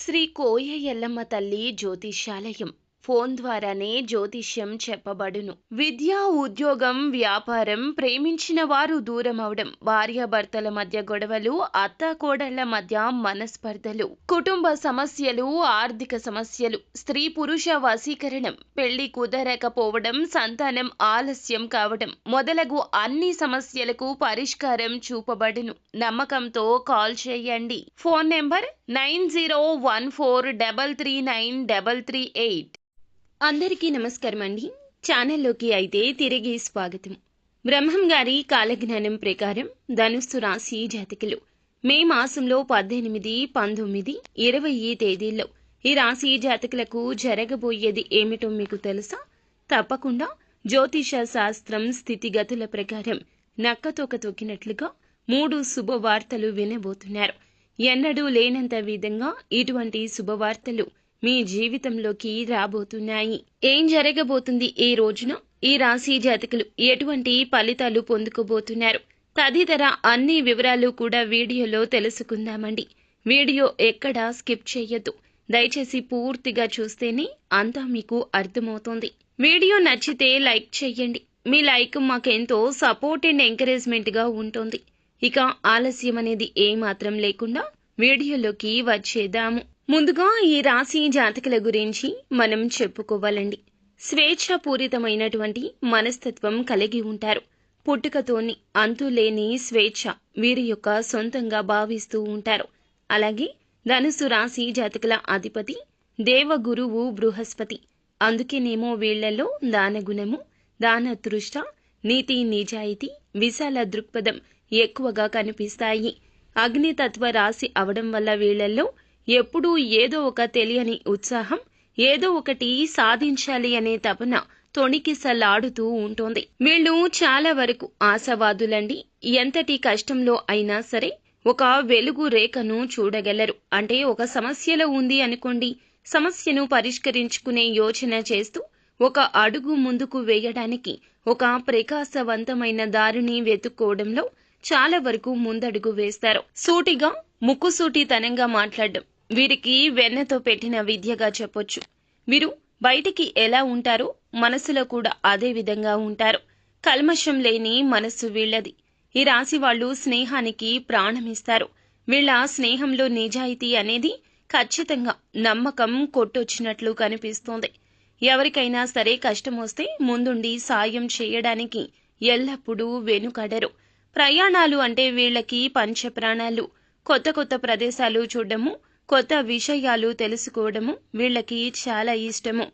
శ్రీ కోయ ఎల్లమ్మ తల్లి జ్యోతిష్యాలయం ఫోన్ ద్వారానే జ్యోతిష్యం చెప్పబడును. విద్య, ఉద్యోగం, వ్యాపారం, ప్రేమించిన వారు దూరమవడం, భార్యాభర్తల మధ్య గొడవలు, అత్తాకోడళ్ల మధ్య మనస్పర్ధలు, కుటుంబ సమస్యలు, ఆర్థిక సమస్యలు, స్త్రీ పురుష వశీకరణం, పెళ్లి కుదరకపోవడం, సంతానం ఆలస్యం కావడం మొదలగు అన్ని సమస్యలకు పరిష్కారం చూపబడును. నమ్మకంతో కాల్ చేయండి. Phone number 9014339338. అందరికీ నమస్కారం అండి. ఛానల్లోకి అయితే తిరిగి స్వాగతం. బ్రహ్మం గారి కాలజ్ఞానం ప్రకారం ధనుస్సు రాశి జాతకులు మే మాసంలో 18, 19, 20 తేదీల్లో ఈ రాశి జాతకులకు జరగబోయేది ఏమిటో మీకు తెలుసా? తప్పకుండా జ్యోతిష శాస్త్రం స్థితిగతుల ప్రకారం నక్కతోక తొక్కినట్లుగా 3 శుభవార్తలు వినబోతున్నారు. ఎన్నడూ లేనంత విధంగా ఇటువంటి శుభవార్తలు మీ జీవితంలోకి రాబోతున్నాయి. ఏం జరగబోతుంది ఈ రోజున? ఈ రాశి జాతకులు ఎటువంటి ఫలితాలు పొందుకోబోతున్నారు? తదితర అన్ని వివరాలు కూడా వీడియోలో తెలుసుకుందామండి. వీడియో ఎక్కడా స్కిప్ చేయొద్దు. దయచేసి పూర్తిగా చూస్తేనే అంతా మీకు అర్థమవుతుంది. వీడియో నచ్చితే లైక్ చేయండి. మీ లైక్ మాకెంతో సపోర్ట్ అండ్ ఎంకరేజ్మెంట్ గా ఉంటుంది. ఇక ఆలస్యం అనేది ఏమాత్రం లేకుండా వీడియోలోకి వచ్చేద్దాము. ముందుగా ఈ రాశి జాతకుల గురించి మనం చెప్పుకోవాలండి. స్వేచ్ఛాపూరితమైనటువంటి మనస్తత్వం కలిగి ఉంటారు. పుట్టుకతోని అంతులేని స్వేచ్ఛ వీరి యొక్క సొంతంగా భావిస్తూ ఉంటారు. అలాగే ధనుసు రాశి జాతకుల అధిపతి దేవగురువు బృహస్పతి. అందుకేనేమో వీళ్లలో దానగుణము, దానతృష్ట, నీతి నిజాయితీ, విశాల దృక్పథం ఎక్కువగా కనిపిస్తాయి. అగ్నితత్వ రాశి అవడం వల్ల వీళ్లలో ఎప్పుడూ ఏదో ఒక తెలియని ఉత్సాహం, ఏదో ఒకటి సాధించాలి అనే తపన తొణికిసలాడుతూ ఉంటుంది. వీళ్ళు చాలా వరకు ఆశావాదులండి. ఎంతటి కష్టంలో అయినా సరే ఒక వెలుగు రేఖను చూడగలరు. అంటే ఒక సమస్యలో ఉంది అనుకోండి, సమస్యను పరిష్కరించుకునే యోచన చేస్తూ ఒక అడుగు ముందుకు వేయడానికి ఒక ప్రకాశవంతమైన దారిని వెతుక్కోవడంలో చాలా వరకు ముందడుగు వేస్తారు. సూటిగా ముక్కుసూటితనంగా మాట్లాడడం వీరికి వెన్నతో పెట్టిన విద్యగా చెప్పొచ్చు. వీరు బయటికి ఎలా ఉంటారో మనసులో కూడా అదే విధంగా ఉంటారు. కల్మషం లేని మనస్సు వీళ్లది. ఈ రాశి వాళ్ళు స్నేహానికి ప్రాణమిస్తారు. వీళ్ల స్నేహంలో నిజాయితీ అనేది ఖచ్చితంగా నమ్మకం కొట్టొచ్చినట్లు కనిపిస్తోంది. ఎవరికైనా సరే కష్టం వస్తే ముందుండి సాయం చేయడానికి ఎల్లప్పుడూ వెనుకడరు. ప్రయాణాలు అంటే వీళ్లకి పంచప్రాణాలు. కొత్త కొత్త ప్రదేశాలు చూడడము, కొత్త విషయాలు తెలుసుకోవడము వీళ్లకి చాలా ఇష్టము.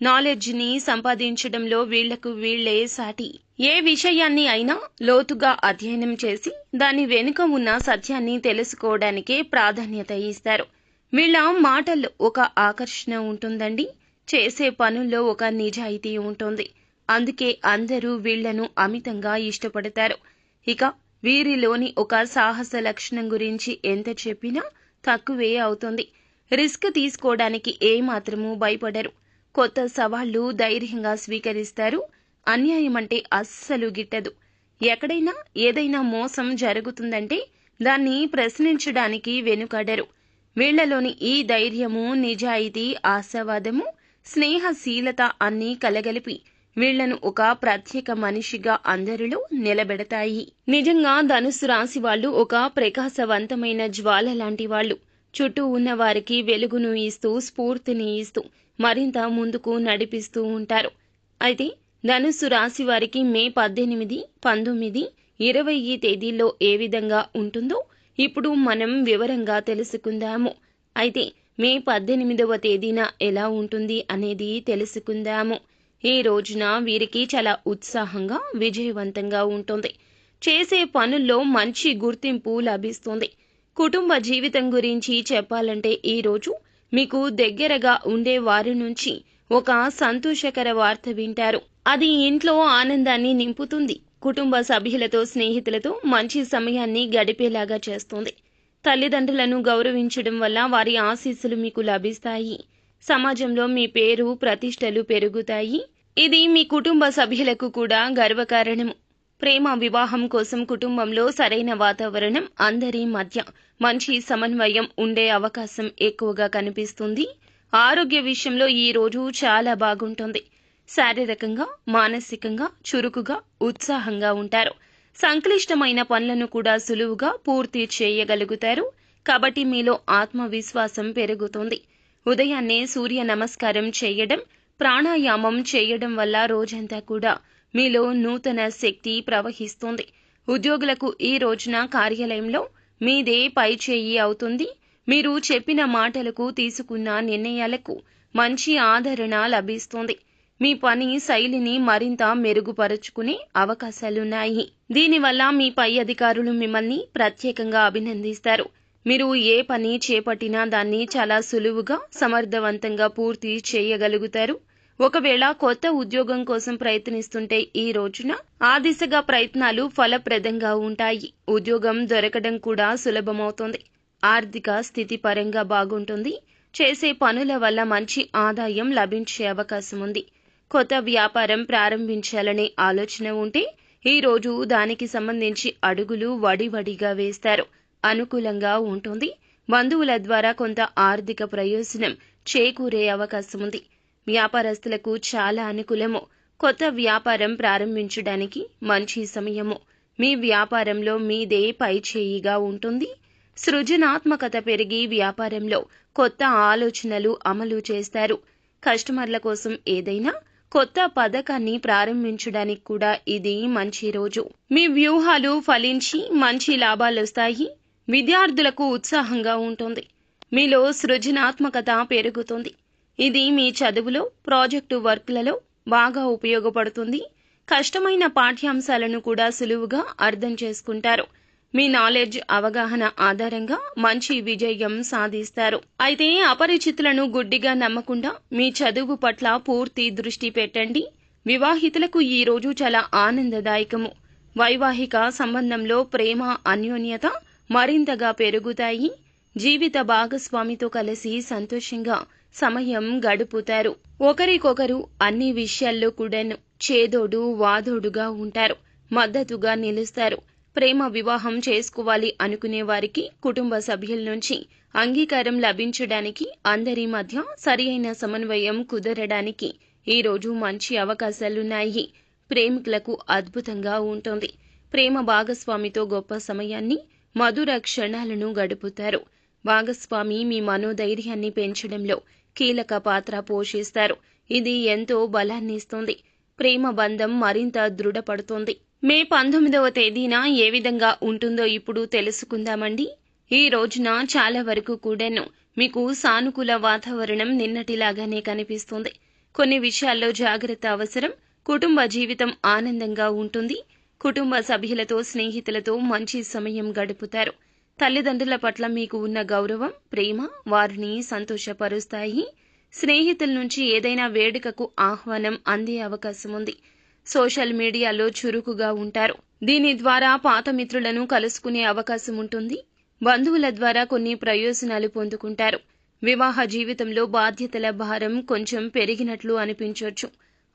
నాలెడ్జ్ని సంపాదించడంలో వీళ్లకు వీళ్లే సాటి. ఏ విషయాన్ని అయినా లోతుగా అధ్యయనం చేసి దాని వెనుక ఉన్న సత్యాన్ని తెలుసుకోవడానికే ప్రాధాన్యత ఇస్తారు. వీళ్ల మాటల్లో ఒక ఆకర్షణ ఉంటుందండి. చేసే పనుల్లో ఒక నిజాయితీ ఉంటుంది. అందుకే అందరూ వీళ్లను అమితంగా ఇష్టపడతారు. ఇక వీరిలోని ఒక సాహస లక్షణం గురించి ఎంత చెప్పినా తక్కువే అవుతుంది. రిస్క్ తీసుకోవడానికి ఏమాత్రమూ భయపడరు. కొత్త సవాళ్లు ధైర్యంగా స్వీకరిస్తారు. అన్యాయం అంటే అస్సలు గిట్టదు. ఎక్కడైనా ఏదైనా మోసం జరుగుతుందంటే దాన్ని ప్రశ్నించడానికి వెనుకడరు. వీళ్లలోని ఈ ధైర్యము, నిజాయితీ, ఆశావాదము, స్నేహశీలత అన్నీ కలగలిపి వీళ్లను ఒక ప్రత్యేక మనిషిగా అందరిలో నిలబెడతాయి. నిజంగా ధనుసు రాశి వాళ్ళు ఒక ప్రకాశవంతమైన జ్వాల లాంటి వాళ్ళు. చుట్టూ ఉన్న వారికి వెలుగును ఇస్తూ, స్ఫూర్తిని ఇస్తూ మరింత ముందుకు నడిపిస్తూ ఉంటారు. అయితే ధనుసు రాశి వారికి మే 18, 19, 20 తేదీల్లో ఏ విధంగా ఉంటుందో ఇప్పుడు మనం వివరంగా తెలుసుకుందాము. అయితే మే 18వ తేదీన ఎలా ఉంటుంది అనేది తెలుసుకుందాము. ఈ రోజున వీరికి చాలా ఉత్సాహంగా, విజయవంతంగా ఉంటుంది. చేసే పనుల్లో మంచి గుర్తింపు లభిస్తుంది. కుటుంబ జీవితం గురించి చెప్పాలంటే ఈ రోజు మీకు దగ్గరగా ఉండే వారి నుంచి ఒక సంతోషకర వార్త వింటారు. అది ఇంట్లో ఆనందాన్ని నింపుతుంది. కుటుంబ సభ్యులతో, స్నేహితులతో మంచి సమయాన్ని గడిపేలాగా చేస్తుంది. తల్లిదండ్రులను గౌరవించడం వల్ల వారి ఆశీస్సులు మీకు లభిస్తాయి. సమాజంలో మీ పేరు, ప్రతిష్టలు పెరుగుతాయి. ఇది మీ కుటుంబ సభ్యులకు కూడా గర్వకారణము. ప్రేమ వివాహం కోసం కుటుంబంలో సరైన వాతావరణం, అందరి మధ్య మంచి సమన్వయం ఉండే అవకాశం ఎక్కువగా కనిపిస్తుంది. ఆరోగ్య విషయంలో ఈ రోజు చాలా బాగుంటుంది. శారీరకంగా, మానసికంగా చురుకుగా, ఉత్సాహంగా ఉంటారు. సంక్లిష్టమైన పనులను కూడా సులువుగా పూర్తి చేయగలుగుతారు. కాబట్టి మీలో ఆత్మవిశ్వాసం పెరుగుతుంది. ఉదయాన్నే సూర్య నమస్కారం చేయడం, ప్రాణాయామం చేయడం వల్ల రోజంతా కూడా మీలో నూతన శక్తి ప్రవహిస్తుంది. ఉద్యోగులకు ఈ రోజున కార్యాలయంలో మీదే పైచేయి అవుతుంది. మీరు చెప్పిన మాటలకు, తీసుకున్న నిర్ణయాలకు మంచి ఆదరణ లభిస్తుంది. మీ పని శైలిని మరింత మెరుగుపరుచుకునే అవకాశాలున్నాయి. దీనివల్ల మీ పై అధికారులు మిమ్మల్ని ప్రత్యేకంగా అభినందిస్తారు. మీరు ఏ పని చేపట్టినా దాన్ని చాలా సులువుగా, సమర్థవంతంగా పూర్తి చేయగలుగుతారు. ఒకవేళ కొత్త ఉద్యోగం కోసం ప్రయత్నిస్తుంటే ఈ రోజున ఆ దిశగా ప్రయత్నాలు ఫలప్రదంగా ఉంటాయి. ఉద్యోగం దొరకడం కూడా సులభమవుతుంది. ఆర్థిక స్థితి పరంగా బాగుంటుంది. చేసే పనుల వల్ల మంచి ఆదాయం లభించే అవకాశం ఉంది. కొత్త వ్యాపారం ప్రారంభించాలనే ఆలోచన ఉంటే ఈ రోజు దానికి సంబంధించి అడుగులు వడివడిగా వేస్తారు. అనుకూలంగా ఉంటుంది. బంధువుల ద్వారా కొంత ఆర్థిక ప్రయోజనం చేకూరే అవకాశం ఉంది. వ్యాపారస్తులకు చాలా అనుకూలము. కొత్త వ్యాపారం ప్రారంభించడానికి మంచి సమయము. మీ వ్యాపారంలో మీదే పైచేయిగా ఉంటుంది. సృజనాత్మకత పెరిగి వ్యాపారంలో కొత్త ఆలోచనలు అమలు చేస్తారు. కస్టమర్ల కోసం ఏదైనా కొత్త పథకాన్ని ప్రారంభించడానికి కూడా ఇది మంచి రోజు. మీ వ్యూహాలు ఫలించి మంచి లాభాలొస్తాయి. విద్యార్థులకు ఉత్సాహంగా ఉంటుంది. మీలో సృజనాత్మకత పెరుగుతుంది. ఇది మీ చదువులో, ప్రాజెక్టు వర్క్లలో బాగా ఉపయోగపడుతుంది. కష్టమైన పాఠ్యాంశాలను కూడా సులువుగా అర్థం చేసుకుంటారు. మీ నాలెడ్జ్, అవగాహన ఆధారంగా మంచి విజయం సాధిస్తారు. అయితే అపరిచితులను గుడ్డిగా నమ్మకుండా మీ చదువు పట్ల పూర్తి దృష్టి పెట్టండి. వివాహితులకు ఈ రోజు చాలా ఆనందదాయకము. వైవాహిక సంబంధంలో ప్రేమ, అన్యోన్యత మరింతగా పెరుగుతాయి. జీవిత భాగస్వామితో కలిసి సంతోషంగా సమయం గడుపుతారు. ఒకరికొకరు అన్ని విషయాల్లో కూడాను చేదోడు వాదోడుగా ఉంటారు. మద్దతుగా నిలుస్తారు. ప్రేమ వివాహం చేసుకోవాలి అనుకునే వారికి కుటుంబ సభ్యుల నుంచి అంగీకారం లభించడానికి, అందరి మధ్య సరియైన సమన్వయం కుదరడానికి ఈ రోజు మంచి అవకాశాలున్నాయి. ప్రేమికులకు అద్భుతంగా ఉంటుంది. ప్రేమ భాగస్వామితో గొప్ప సమయాన్ని, మధుర క్షణాలను గడుపుతారు. భాగస్వామి మీ మనోధైర్యాన్ని పెంచడంలో కీలక పాత్ర పోషిస్తారు. ఇది ఎంతో బలాన్నిస్తుంది. ప్రేమ బంధం మరింత దృఢపడుతుంది. మే 19వ తేదీన ఏ విధంగా ఉంటుందో ఇప్పుడు తెలుసుకుందామండి. ఈ రోజున చాలా వరకు కూడాను మీకు సానుకూల వాతావరణం నిన్నటిలాగానే కనిపిస్తుంది. కొన్ని విషయాల్లో జాగ్రత్త అవసరం. కుటుంబ జీవితం ఆనందంగా ఉంటుంది. కుటుంబ సభ్యులతో, స్నేహితులతో మంచి సమయం గడుపుతారు. తల్లిదండ్రుల పట్ల మీకు ఉన్న గౌరవం, ప్రేమ వారిని సంతోషపరుస్తాయి. స్నేహితుల నుంచి ఏదైనా వేడుకకు ఆహ్వానం అందే అవకాశం ఉంది. సోషల్ మీడియాలో చురుకుగా ఉంటారు. దీని ద్వారా పాత మిత్రులను కలుసుకునే అవకాశం ఉంటుంది. బంధువుల ద్వారా కొన్ని ప్రయోజనాలు పొందుకుంటారు. వివాహ జీవితంలో బాధ్యతల భారం కొంచెం పెరిగినట్లు అనిపించవచ్చు.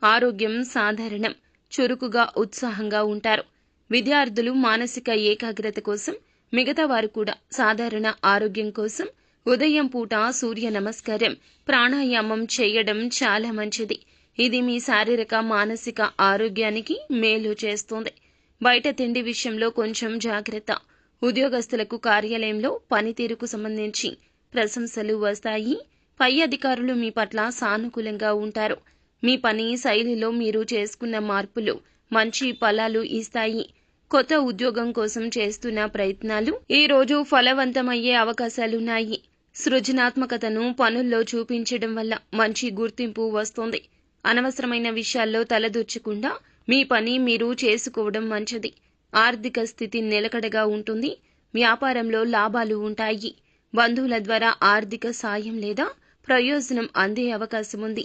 ఆరోగ్యం సాధారణం. చురుకుగా, ఉత్సాహంగా ఉంటారు. విద్యార్థులు మానసిక ఏకాగ్రత కోసం, మిగతా వారు కూడా సాధారణ ఆరోగ్యం కోసం ఉదయం పూట సూర్య నమస్కారం, ప్రాణాయామం చేయడం చాలా మంచిది. ఇది మీ శారీరక, మానసిక ఆరోగ్యానికి మేలు చేస్తుంది. బయట తిండి విషయంలో కొంచెం జాగ్రత్త. ఉద్యోగస్తులకు కార్యాలయంలో పనితీరుకు సంబంధించి ప్రశంసలు వస్తాయి. పై అధికారులు మీ పట్ల సానుకూలంగా ఉంటారు. మీ పని శైలిలో మీరు చేసుకున్న మార్పులు మంచి ఫలాలు ఇస్తాయి. కొత్త ఉద్యోగం కోసం చేస్తున్న ప్రయత్నాలు ఈ రోజు ఫలవంతమయ్యే అవకాశాలున్నాయి. సృజనాత్మకతను పనుల్లో చూపించడం వల్ల మంచి గుర్తింపు వస్తుంది. అనవసరమైన విషయాల్లో తలదూర్చకుండా మీ పని మీరు చేసుకోవడం మంచిది. ఆర్థిక స్థితి నిలకడగా ఉంటుంది. వ్యాపారంలో లాభాలు ఉంటాయి. బంధువుల ద్వారా ఆర్థిక సాయం లేదా ప్రయోజనం అందే అవకాశం ఉంది.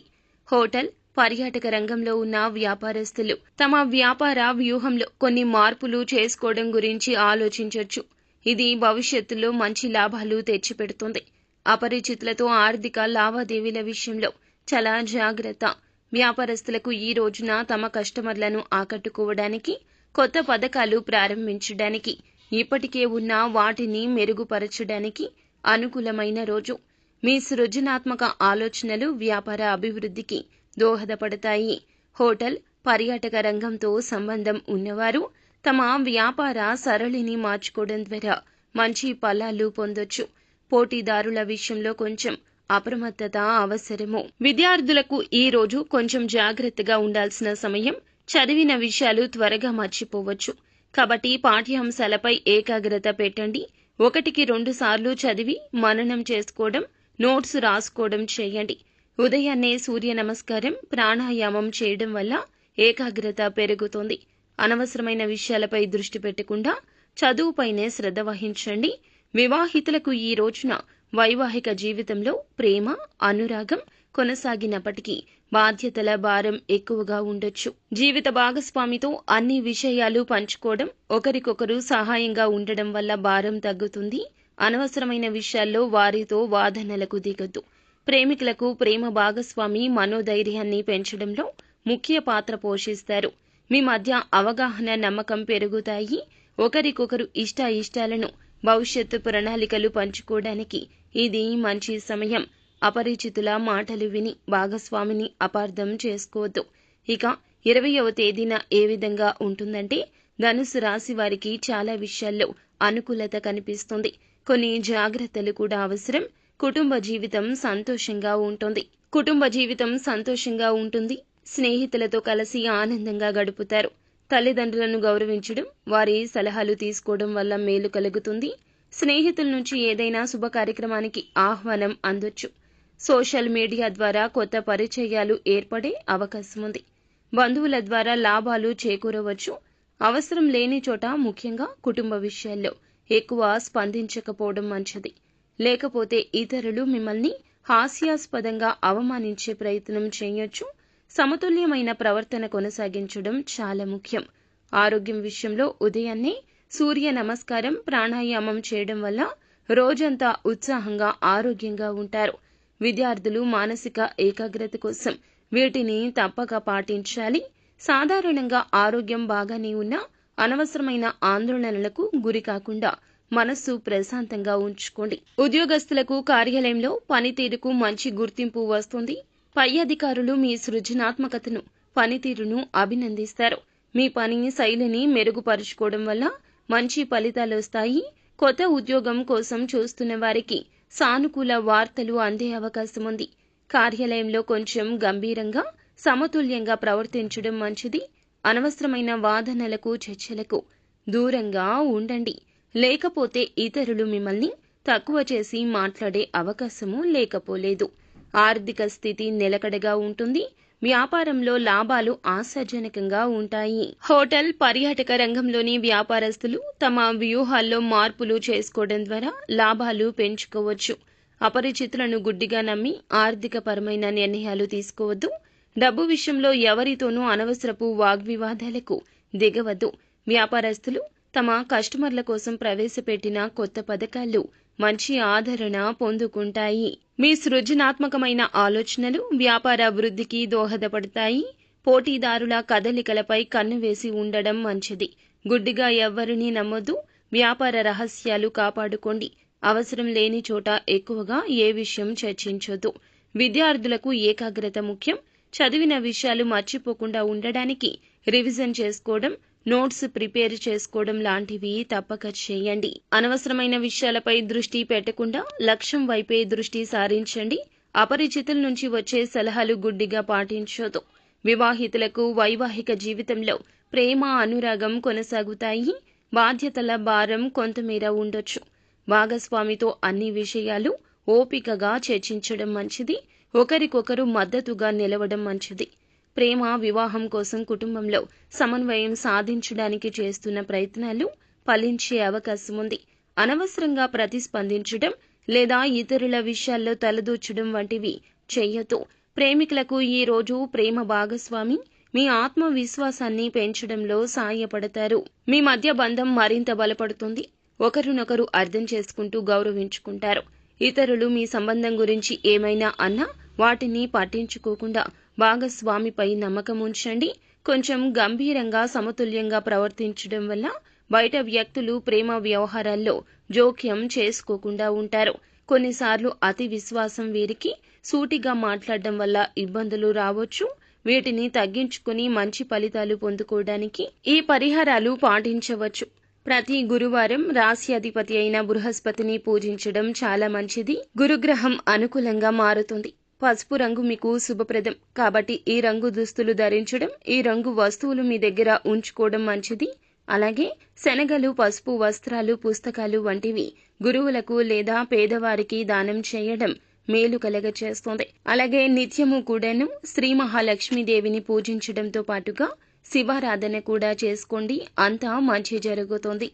హోటల్, పర్యాటక రంగంలో ఉన్న వ్యాపారస్తులు తమ వ్యాపార వ్యూహంలో కొన్ని మార్పులు చేసుకోవడం గురించి ఆలోచించవచ్చు. ఇది భవిష్యత్తులో మంచి లాభాలు తెచ్చిపెడుతుంది. అపరిచితులతో ఆర్థిక లావాదేవీల విషయంలో చాలా జాగ్రత్త. వ్యాపారస్తులకు ఈ రోజున తమ కస్టమర్లను ఆకట్టుకోవడానికి, కొత్త పథకాలు ప్రారంభించడానికి ఇప్పటికే ఉన్న వాటిని మెరుగుపరచడానికి అనుకూలమైన రోజు. మీ సృజనాత్మక ఆలోచనలు వ్యాపార అభివృద్ధికి దోహదపడతాయి. హోటల్, పర్యాటక రంగంతో సంబంధం ఉన్నవారు తమ వ్యాపార సరళిని మార్చుకోవడం ద్వారా మంచి ఫలాలు పొందొచ్చు. పోటీదారుల విషయంలో కొంచెం అప్రమత్తత అవసరము. విద్యార్థులకు ఈ రోజు కొంచెం జాగ్రత్తగా ఉండాల్సిన సమయం. చదివిన విషయాలు త్వరగా మర్చిపోవచ్చు. కాబట్టి పాఠ్యాంశాలపై ఏకాగ్రత పెట్టండి. 1-2 సార్లు చదివి మననం చేసుకోవడం, నోట్స్ రాసుకోవడం చేయండి. ఉదయాన్నే సూర్య నమస్కారం, ప్రాణాయామం చేయడం వల్ల ఏకాగ్రత పెరుగుతుంది. అనవసరమైన విషయాలపై దృష్టి పెట్టకుండా చదువుపైనే శ్రద్ధ వహించండి. వివాహితులకు ఈ రోజున వైవాహిక జీవితంలో ప్రేమ, అనురాగం కొనసాగినప్పటికీ బాధ్యతల భారం ఎక్కువగా ఉండొచ్చు. జీవిత భాగస్వామితో అన్ని విషయాలు పంచుకోవడం, ఒకరికొకరు సహాయంగా ఉండడం వల్ల భారం తగ్గుతుంది. అనవసరమైన విషయాల్లో వారితో వాదనలకు దిగొద్దు. ప్రేమికులకు ప్రేమ భాగస్వామి మనోధైర్యాన్ని పెంచడంలో ముఖ్య పాత్ర పోషిస్తారు. మీ మధ్య అవగాహన, నమ్మకం పెరుగుతాయి. ఒకరికొకరు ఇష్టాలను, భవిష్యత్తు ప్రణాళికలు పంచుకోవడానికి ఇది మంచి సమయం. అపరిచితుల మాటలు విని భాగస్వామిని అపార్థం చేసుకోవద్దు. ఇక 20వ తేదీన ఏ విధంగా ఉంటుందంటే, ధనుసు రాశి వారికి చాలా విషయాల్లో అనుకూలత కనిపిస్తుంది. కొన్ని జాగ్రత్తలు కూడా అవసరం. కుటుంబ జీవితం సంతోషంగా ఉంటుంది. స్నేహితులతో కలిసి ఆనందంగా గడుపుతారు. తల్లిదండ్రులను గౌరవించడం, వారి సలహాలు తీసుకోవడం వల్ల మేలు కలుగుతుంది. స్నేహితుల నుంచి ఏదైనా శుభ కార్యక్రమానికి ఆహ్వానం అందొచ్చు. సోషల్ మీడియా ద్వారా కొత్త పరిచయాలు ఏర్పడే అవకాశం ఉంది. బంధువుల ద్వారా లాభాలు చేకూరవచ్చు. అవసరం లేని చోట, ముఖ్యంగా కుటుంబ విషయాల్లో ఎక్కువ స్పందించకపోవడం మంచిది. లేకపోతే ఇతరులు మిమ్మల్ని హాస్యాస్పదంగా అవమానించే ప్రయత్నం చేయొచ్చు. సమతుల్యమైన ప్రవర్తన కొనసాగించడం చాలా ముఖ్యం. ఆరోగ్యం విషయంలో ఉదయాన్నే సూర్య నమస్కారం, ప్రాణాయామం చేయడం వల్ల రోజంతా ఉత్సాహంగా, ఆరోగ్యంగా ఉంటారు. విద్యార్థులు మానసిక ఏకాగ్రత కోసం వీటిని తప్పక పాటించాలి. సాధారణంగా ఆరోగ్యం బాగానే ఉన్నా అనవసరమైన ఆందోళనలకు గురి కాకుండా మనస్సు ప్రశాంతంగా ఉంచుకోండి. ఉద్యోగస్తులకు కార్యాలయంలో పనితీరుకు మంచి గుర్తింపు వస్తుంది. పై అధికారులు మీ సృజనాత్మకతను, పనితీరును అభినందిస్తారు. మీ పని శైలిని మెరుగుపరుచుకోవడం వల్ల మంచి ఫలితాలు వస్తాయి. కొత్త ఉద్యోగం కోసం చూస్తున్న వారికి సానుకూల వార్తలు అందే అవకాశం ఉంది. కార్యాలయంలో కొంచెం గంభీరంగా, సమతుల్యంగా ప్రవర్తించడం మంచిది. అనవసరమైన వాదనలకు, చర్చలకు దూరంగా ఉండండి. లేకపోతే ఇతరులు మిమ్మల్ని తక్కువ చేసి మాట్లాడే అవకాశము లేకపోలేదు. ఆర్థిక స్థితి నిలకడగా ఉంటుంది. వ్యాపారంలో లాభాలు ఆశాజనకంగా ఉంటాయి. హోటల్, పర్యాటక రంగంలోని వ్యాపారస్తులు తమ వ్యూహాల్లో మార్పులు చేసుకోవడం ద్వారా లాభాలు పెంచుకోవచ్చు. అపరిచితులను గుడ్డిగా నమ్మి ఆర్థికపరమైన నిర్ణయాలు తీసుకోవద్దు. డబ్బు విషయంలో ఎవరితోనూ అనవసరపు వాగ్వివాదాలకు దిగవద్దు. వ్యాపారస్తులు తమ కస్టమర్ల కోసం ప్రవేశపెట్టిన కొత్త పథకాలు మంచి ఆదరణ పొందుకుంటాయి. మీ సృజనాత్మకమైన ఆలోచనలు వ్యాపార అభివృద్ధికి దోహదపడతాయి. పోటీదారుల కదలికలపై కన్ను వేసి ఉండడం మంచిది. గుడ్డిగా ఎవ్వరినీ నమ్మొద్దు. వ్యాపార రహస్యాలు కాపాడుకోండి. అవసరం లేని చోట ఎక్కువగా ఏ విషయం చర్చించొద్దు. విద్యార్థులకు ఏకాగ్రత ముఖ్యం. చదివిన విషయాలు మర్చిపోకుండా ఉండడానికి రివిజన్ చేసుకోవడం, నోట్స్ ప్రిపేర్ చేసుకోవడం లాంటివి తప్పక చేయండి. అనవసరమైన విషయాలపై దృష్టి పెట్టకుండా లక్ష్యం వైపే దృష్టి సారించండి. అపరిచితుల నుంచి వచ్చే సలహాలు గుడ్డిగా పాటించొద్దు. వివాహితులకు వైవాహిక జీవితంలో ప్రేమ, అనురాగం కొనసాగుతాయి. బాధ్యతల భారం కొంతమేర ఉండొచ్చు. భాగస్వామితో అన్ని విషయాలు ఓపికగా చర్చించడం మంచిది. ఒకరికొకరు మద్దతుగా నిలవడం మంచిది. ప్రేమ, వివాహం కోసం కుటుంబంలో సమన్వయం సాధించడానికి చేస్తున్న ప్రయత్నాలు ఫలించే అవకాశం ఉంది. అనవసరంగా ప్రతిస్పందించడం లేదా ఇతరుల విషయాల్లో తలదూర్చడం వంటివి చేయొద్దు. ప్రేమికులకు ఈ రోజు ప్రేమ భాగస్వామి మీ ఆత్మవిశ్వాసాన్ని పెంచడంలో సాయపడతారు. మీ మధ్య బంధం మరింత బలపడుతుంది. ఒకరినొకరు అర్థం చేసుకుంటూ గౌరవించుకుంటారు. ఇతరులు మీ సంబంధం గురించి ఏమైనా అన్నా వాటిని పట్టించుకోకుండా భాగస్వామిపై నమ్మకం ఉంచండి. కొంచెం గంభీరంగా, సమతుల్యంగా ప్రవర్తించడం వల్ల బయట వ్యక్తులు ప్రేమ వ్యవహారాల్లో జోక్యం చేసుకోకుండా ఉంటారు. కొన్నిసార్లు అతి విశ్వాసం వీరికి సూటిగా మాట్లాడడం వల్ల ఇబ్బందులు రావచ్చు. వీటిని తగ్గించుకుని మంచి ఫలితాలు పొందుకోవడానికి ఈ పరిహారాలు పాటించవచ్చు. ప్రతి గురువారం రాశి అధిపతి అయిన బృహస్పతిని పూజించడం చాలా మంచిది. గురుగ్రహం అనుకూలంగా మారుతుంది. పసుపు రంగు మీకు శుభప్రదం కాబట్టి ఈ రంగు దుస్తులు ధరించడం, ఈ రంగు వస్తువులు మీ దగ్గర ఉంచుకోవడం మంచిది. అలాగే శనగలు, పసుపు వస్త్రాలు, పుస్తకాలు వంటివి గురువులకు లేదా పేదవారికి దానం చేయడం మేలు కలగచేస్తుంది. అలాగే నిత్యము కూడాను శ్రీ మహాలక్ష్మీదేవిని పూజించడంతో పాటుగా శివారాధన కూడా చేసుకోండి. అంతా మంచి జరుగుతుంది.